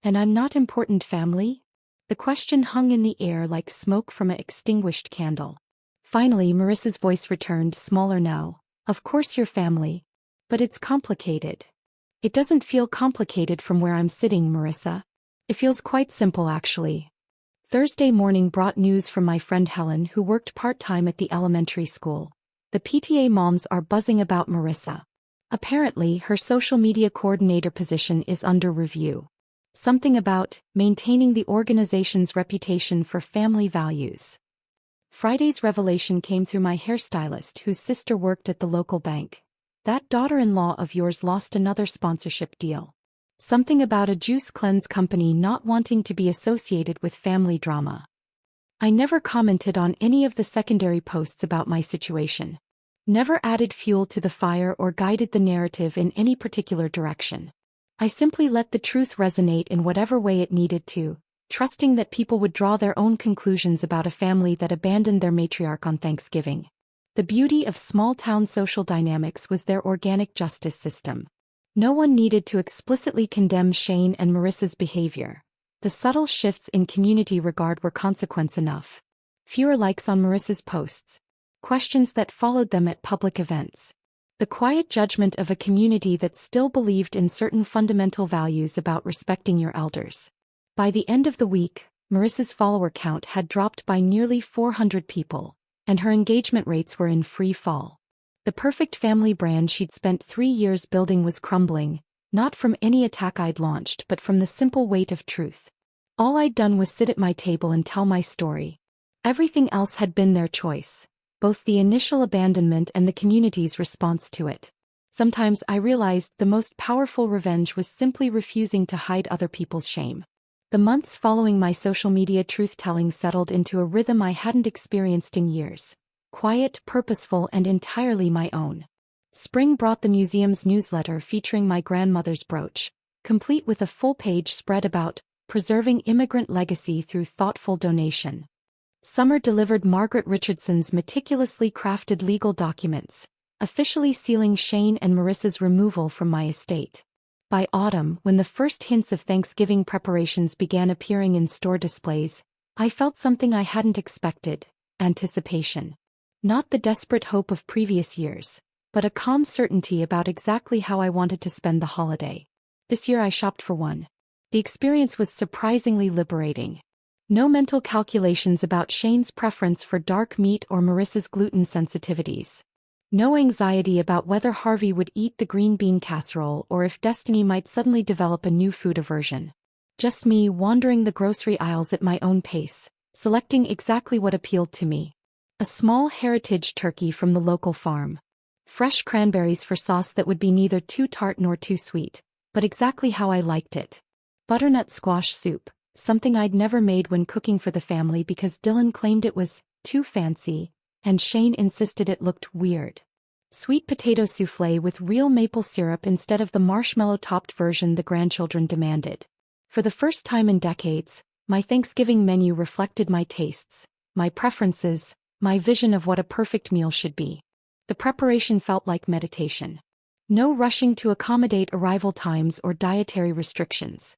And I'm not important family? The question hung in the air like smoke from an extinguished candle. Finally, Marissa's voice returned, smaller now. Of course you're family. But it's complicated. It doesn't feel complicated from where I'm sitting, Marissa. It feels quite simple, actually. Thursday morning brought news from my friend Helen, who worked part-time at the elementary school. The PTA moms are buzzing about Marissa. Apparently, her social media coordinator position is under review. Something about maintaining the organization's reputation for family values. Friday's revelation came through my hairstylist, whose sister worked at the local bank. That daughter-in-law of yours lost another sponsorship deal. Something about a juice cleanse company not wanting to be associated with family drama. I never commented on any of the secondary posts about my situation. Never added fuel to the fire or guided the narrative in any particular direction. I simply let the truth resonate in whatever way it needed to, trusting that people would draw their own conclusions about a family that abandoned their matriarch on Thanksgiving. The beauty of small-town social dynamics was their organic justice system. No one needed to explicitly condemn Shane and Marissa's behavior. The subtle shifts in community regard were consequence enough. Fewer likes on Marissa's posts. Questions that followed them at public events. The quiet judgment of a community that still believed in certain fundamental values about respecting your elders. By the end of the week, Marissa's follower count had dropped by nearly 400 people, and her engagement rates were in free fall. The perfect family brand she'd spent 3 years building was crumbling, not from any attack I'd launched but from the simple weight of truth. All I'd done was sit at my table and tell my story. Everything else had been their choice, both the initial abandonment and the community's response to it. Sometimes I realized the most powerful revenge was simply refusing to hide other people's shame. The months following my social media truth-telling settled into a rhythm I hadn't experienced in years. Quiet, purposeful, and entirely my own. Spring brought the museum's newsletter featuring my grandmother's brooch, complete with a full-page spread about preserving immigrant legacy through thoughtful donation. Summer delivered Margaret Richardson's meticulously crafted legal documents, officially sealing Shane and Marissa's removal from my estate. By autumn, when the first hints of Thanksgiving preparations began appearing in store displays, I felt something I hadn't expected: anticipation. Not the desperate hope of previous years, but a calm certainty about exactly how I wanted to spend the holiday. This year I shopped for one. The experience was surprisingly liberating. No mental calculations about Shane's preference for dark meat or Marissa's gluten sensitivities. No anxiety about whether Harvey would eat the green bean casserole or if Destiny might suddenly develop a new food aversion. Just me wandering the grocery aisles at my own pace, selecting exactly what appealed to me. A small heritage turkey from the local farm. Fresh cranberries for sauce that would be neither too tart nor too sweet, but exactly how I liked it. Butternut squash soup, something I'd never made when cooking for the family because Dylan claimed it was too fancy, and Shane insisted it looked weird. Sweet potato soufflé with real maple syrup instead of the marshmallow-topped version the grandchildren demanded. For the first time in decades, my Thanksgiving menu reflected my tastes, my preferences, my vision of what a perfect meal should be. The preparation felt like meditation. No rushing to accommodate arrival times or dietary restrictions.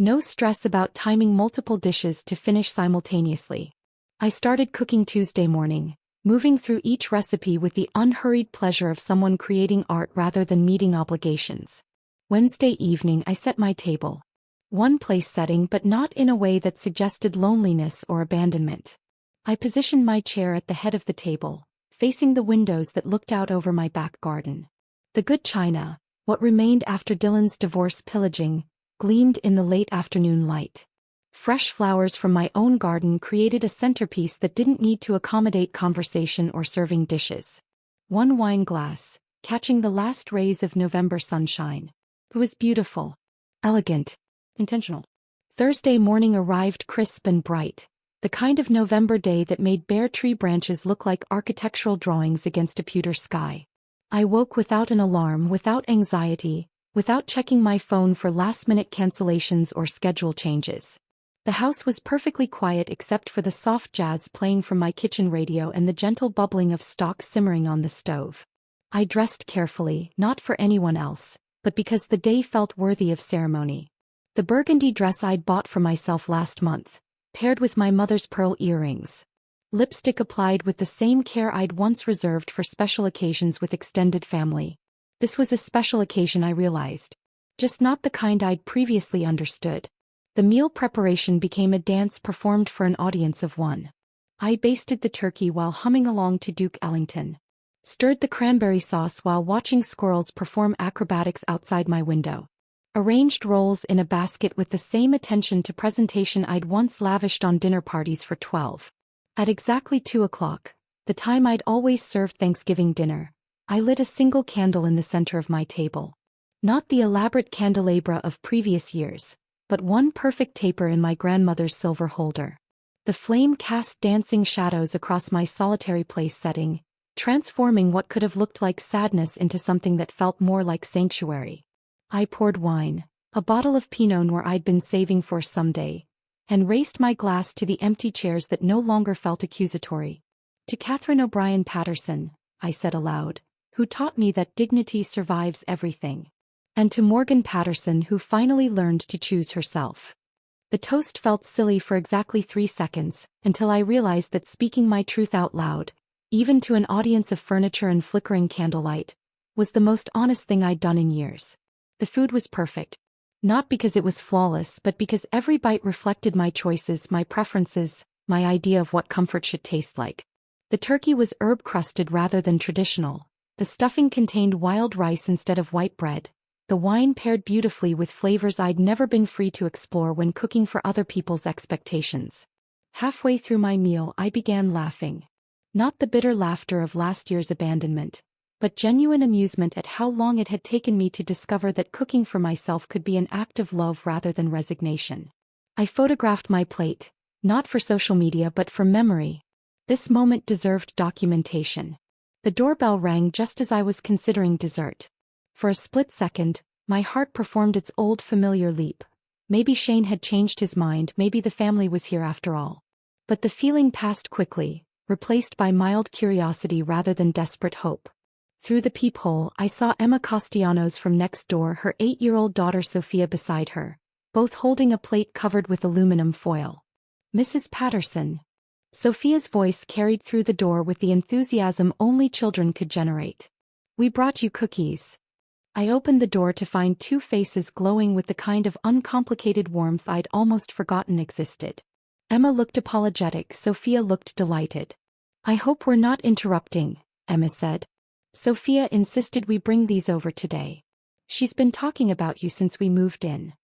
No stress about timing multiple dishes to finish simultaneously. I started cooking Tuesday morning, moving through each recipe with the unhurried pleasure of someone creating art rather than meeting obligations. Wednesday evening I set my table. One place setting, but not in a way that suggested loneliness or abandonment. I positioned my chair at the head of the table, facing the windows that looked out over my back garden. The good china, what remained after Dylan's divorce pillaging, gleamed in the late afternoon light. Fresh flowers from my own garden created a centerpiece that didn't need to accommodate conversation or serving dishes. One wine glass, catching the last rays of November sunshine. It was beautiful, elegant, intentional. Thursday morning arrived crisp and bright, the kind of November day that made bare tree branches look like architectural drawings against a pewter sky. I woke without an alarm, without anxiety, without checking my phone for last-minute cancellations or schedule changes. The house was perfectly quiet except for the soft jazz playing from my kitchen radio and the gentle bubbling of stock simmering on the stove. I dressed carefully, not for anyone else, but because the day felt worthy of ceremony. The burgundy dress I'd bought for myself last month, paired with my mother's pearl earrings. Lipstick applied with the same care I'd once reserved for special occasions with extended family. This was a special occasion, I realized. Just not the kind I'd previously understood. The meal preparation became a dance performed for an audience of one. I basted the turkey while humming along to Duke Ellington. Stirred the cranberry sauce while watching squirrels perform acrobatics outside my window. Arranged rolls in a basket with the same attention to presentation I'd once lavished on dinner parties for 12. At exactly 2 o'clock, the time I'd always served Thanksgiving dinner, I lit a single candle in the center of my table. Not the elaborate candelabra of previous years, but one perfect taper in my grandmother's silver holder. The flame cast dancing shadows across my solitary place setting, transforming what could have looked like sadness into something that felt more like sanctuary. I poured wine, a bottle of Pinot Noir I'd been saving for someday, and raised my glass to the empty chairs that no longer felt accusatory. To Catherine O'Brien Patterson, I said aloud, who taught me that dignity survives everything. And to Morgan Patterson, who finally learned to choose herself. The toast felt silly for exactly 3 seconds, until I realized that speaking my truth out loud, even to an audience of furniture and flickering candlelight, was the most honest thing I'd done in years. The food was perfect. Not because it was flawless, but because every bite reflected my choices, my preferences, my idea of what comfort should taste like. The turkey was herb-crusted rather than traditional. The stuffing contained wild rice instead of white bread. The wine paired beautifully with flavors I'd never been free to explore when cooking for other people's expectations. Halfway through my meal, I began laughing. Not the bitter laughter of last year's abandonment, but genuine amusement at how long it had taken me to discover that cooking for myself could be an act of love rather than resignation. I photographed my plate, not for social media but for memory. This moment deserved documentation. The doorbell rang just as I was considering dessert. For a split second, my heart performed its old familiar leap. Maybe Shane had changed his mind, maybe the family was here after all. But the feeling passed quickly, replaced by mild curiosity rather than desperate hope. Through the peephole, I saw Emma Castellanos from next door, her 8-year-old daughter Sophia beside her, both holding a plate covered with aluminum foil. "Mrs. Patterson." Sophia's voice carried through the door with the enthusiasm only children could generate. "We brought you cookies." I opened the door to find 2 faces glowing with the kind of uncomplicated warmth I'd almost forgotten existed. Emma looked apologetic, Sophia looked delighted. "I hope we're not interrupting," Emma said. "Sophia insisted we bring these over today. She's been talking about you since we moved in."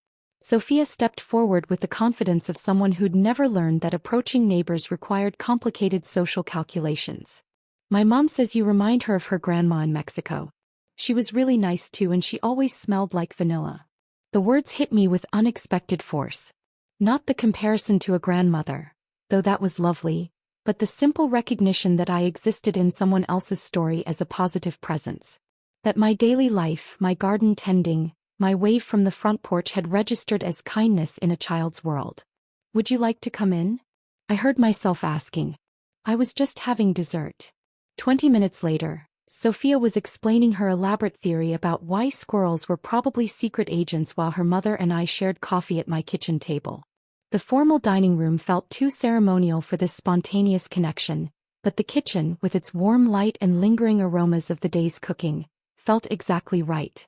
Sophia stepped forward with the confidence of someone who'd never learned that approaching neighbors required complicated social calculations. "My mom says you remind her of her grandma in Mexico. She was really nice too, and she always smelled like vanilla." The words hit me with unexpected force. Not the comparison to a grandmother, though that was lovely, but the simple recognition that I existed in someone else's story as a positive presence. That my daily life, my garden tending, my wave from the front porch had registered as kindness in a child's world. "Would you like to come in?" I heard myself asking. I was just having dessert. 20 minutes later, Sophia was explaining her elaborate theory about why squirrels were probably secret agents while her mother and I shared coffee at my kitchen table. The formal dining room felt too ceremonial for this spontaneous connection, but the kitchen, with its warm light and lingering aromas of the day's cooking, felt exactly right.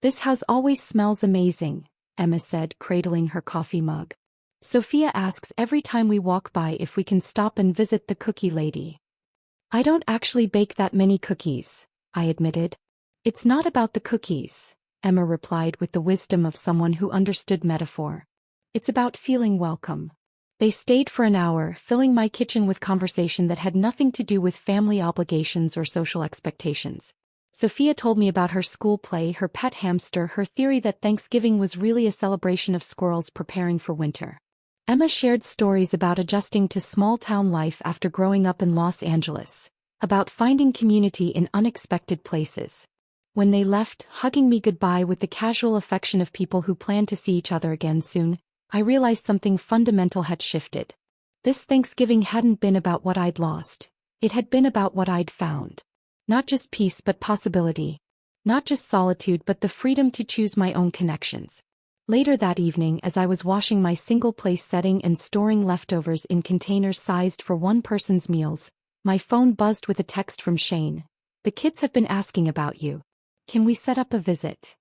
"This house always smells amazing," Emma said, cradling her coffee mug. Sophia asks every time we walk by if we can stop and visit the cookie lady. I don't actually bake that many cookies, I admitted. It's not about the cookies, Emma replied with the wisdom of someone who understood metaphor. It's about feeling welcome. They stayed for an hour, filling my kitchen with conversation that had nothing to do with family obligations or social expectations. Sophia told me about her school play, her pet hamster, her theory that Thanksgiving was really a celebration of squirrels preparing for winter. Emma shared stories about adjusting to small-town life after growing up in Los Angeles, about finding community in unexpected places. When they left, hugging me goodbye with the casual affection of people who plan to see each other again soon, I realized something fundamental had shifted. This Thanksgiving hadn't been about what I'd lost. It had been about what I'd found. Not just peace but possibility. Not just solitude but the freedom to choose my own connections. Later that evening, as I was washing my single-place setting and storing leftovers in containers sized for one person's meals, my phone buzzed with a text from Shane. The kids have been asking about you. Can we set up a visit?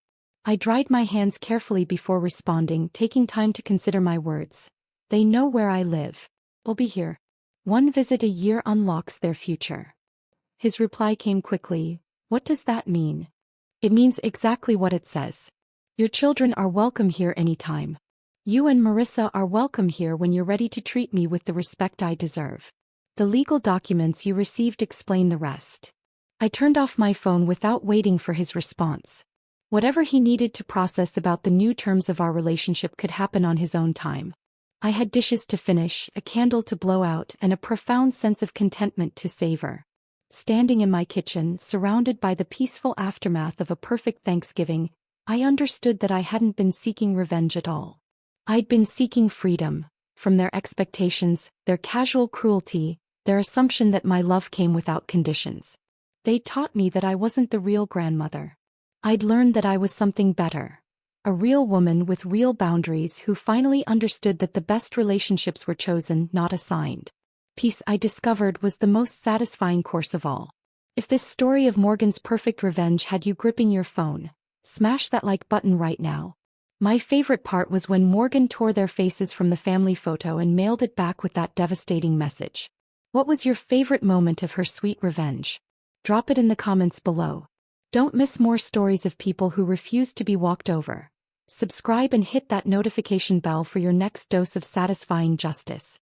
I dried my hands carefully before responding, taking time to consider my words. They know where I live. We'll be here. One visit a year unlocks their future. His reply came quickly. What does that mean? It means exactly what it says. Your children are welcome here anytime. You and Marissa are welcome here when you're ready to treat me with the respect I deserve. The legal documents you received explain the rest. I turned off my phone without waiting for his response. Whatever he needed to process about the new terms of our relationship could happen on his own time. I had dishes to finish, a candle to blow out, and a profound sense of contentment to savor. Standing in my kitchen, surrounded by the peaceful aftermath of a perfect Thanksgiving, I understood that I hadn't been seeking revenge at all. I'd been seeking freedom, from their expectations, their casual cruelty, their assumption that my love came without conditions. They taught me that I wasn't the real grandmother. I'd learned that I was something better. A real woman with real boundaries who finally understood that the best relationships were chosen, not assigned. Peace, I discovered, was the most satisfying course of all. If this story of Morgan's perfect revenge had you gripping your phone, smash that like button right now. My favorite part was when Morgan tore their faces from the family photo and mailed it back with that devastating message. What was your favorite moment of her sweet revenge? Drop it in the comments below. Don't miss more stories of people who refuse to be walked over. Subscribe and hit that notification bell for your next dose of satisfying justice.